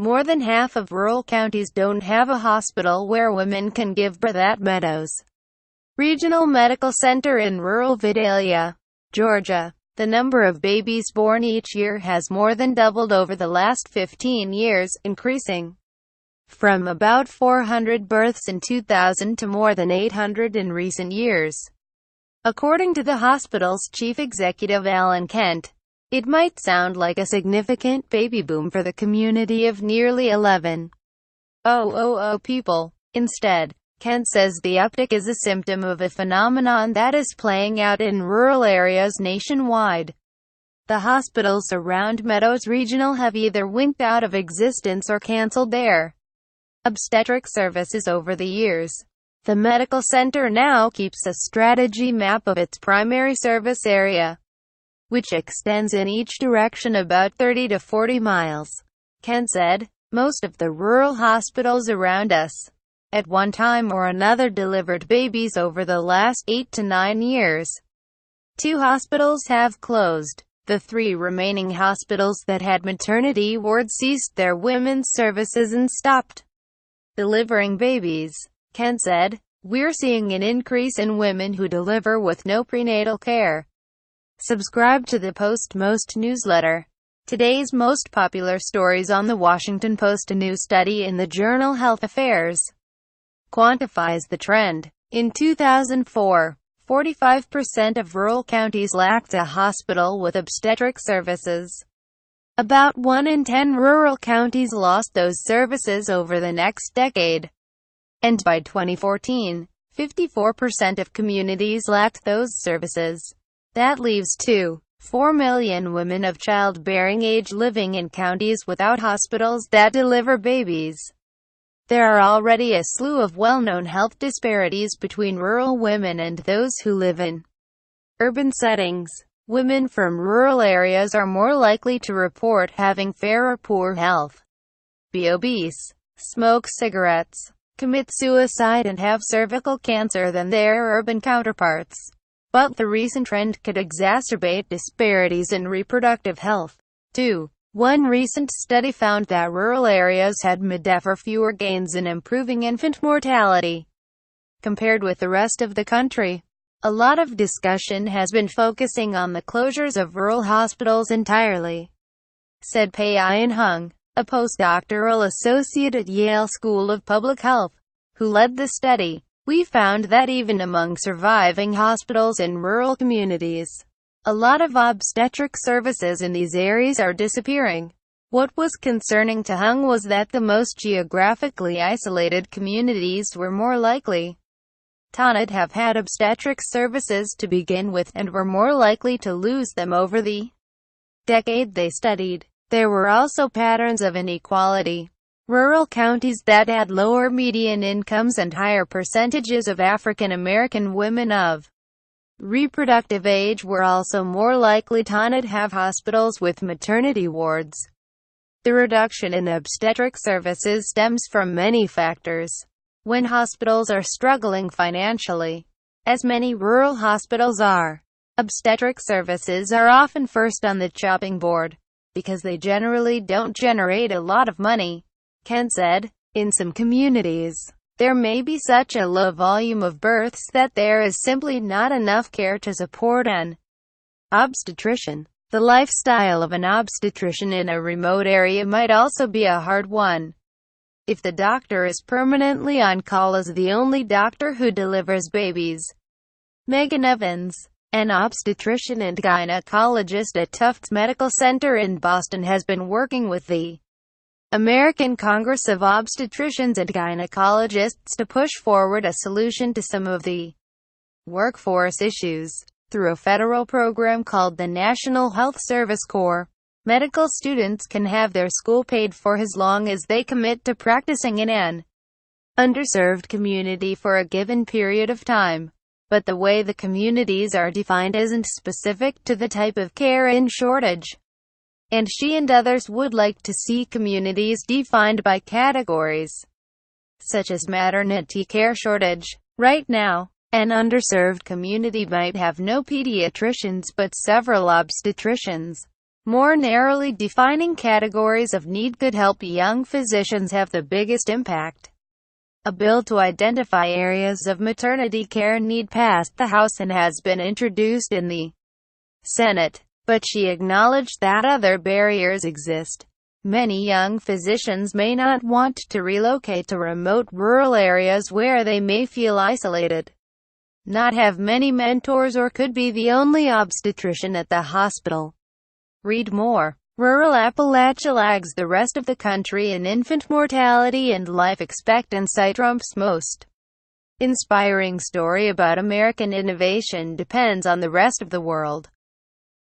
More than half of rural counties don't have a hospital where women can give birth. At Meadows Regional Medical Center in rural Vidalia, Georgia, the number of babies born each year has more than doubled over the last 15 years, increasing from about 400 births in 2000 to more than 800 in recent years. According to the hospital's chief executive Alan Kent, it might sound like a significant baby boom for the community of nearly 11,000 people. Instead, Kent says the uptick is a symptom of a phenomenon that is playing out in rural areas nationwide. The hospitals around Meadows Regional have either winked out of existence or canceled their obstetric services over the years. The medical center now keeps a strategy map of its primary service area, which extends in each direction about 30 to 40 miles. Kent said, "Most of the rural hospitals around us, at one time or another, delivered babies over the last 8 to 9 years. 2 hospitals have closed. The 3 remaining hospitals that had maternity wards ceased their women's services and stopped delivering babies." Kent said, "We're seeing an increase in women who deliver with no prenatal care." Subscribe to the Post-Most newsletter. Today's most popular stories on the Washington Post. A new study in the journal Health Affairs quantifies the trend. In 2004, 45% of rural counties lacked a hospital with obstetric services. About 1 in 10 rural counties lost those services over the next decade. And by 2014, 54% of communities lacked those services. That leaves 2.4 million women of childbearing age living in counties without hospitals that deliver babies. There are already a slew of well-known health disparities between rural women and those who live in urban settings. Women from rural areas are more likely to report having fair or poor health, be obese, smoke cigarettes, commit suicide, and have cervical cancer than their urban counterparts. But the recent trend could exacerbate disparities in reproductive health, too. One recent study found that rural areas had mid-death or fewer gains in improving infant mortality compared with the rest of the country. A lot of discussion has been focusing on the closures of rural hospitals entirely, said Pei-Yin Hung, a postdoctoral associate at Yale School of Public Health, who led the study. "We found that even among surviving hospitals in rural communities, a lot of obstetric services in these areas are disappearing." What was concerning to Hung was that the most geographically isolated communities were more likely to not have had obstetric services to begin with, and were more likely to lose them over the decade they studied. There were also patterns of inequality. Rural counties that had lower median incomes and higher percentages of African American women of reproductive age were also more likely to not have hospitals with maternity wards. The reduction in obstetric services stems from many factors. When hospitals are struggling financially, as many rural hospitals are, obstetric services are often first on the chopping board, because they generally don't generate a lot of money. Kent said, "In some communities, there may be such a low volume of births that there is simply not enough care to support an obstetrician. The lifestyle of an obstetrician in a remote area might also be a hard one. If the doctor is permanently on call as the only doctor who delivers babies." Megan Evans, an obstetrician and gynecologist at Tufts Medical Center in Boston, has been working with the American Congress of Obstetricians and Gynecologists to push forward a solution to some of the workforce issues. Through a federal program called the National Health Service Corps, medical students can have their school paid for as long as they commit to practicing in an underserved community for a given period of time. But the way the communities are defined isn't specific to the type of care in shortage. And she and others would like to see communities defined by categories, such as maternity care shortage. Right now, an underserved community might have no pediatricians but several obstetricians. more narrowly defining categories of need could help young physicians have the biggest impact. A bill to identify areas of maternity care need passed the House and has been introduced in the Senate, but she acknowledged that other barriers exist. Many young physicians may not want to relocate to remote rural areas where they may feel isolated, not have many mentors, or could be the only obstetrician at the hospital. Read more. Rural Appalachia lags the rest of the country in infant mortality and life expectancy. Trump's most inspiring story about American innovation depends on the rest of the world.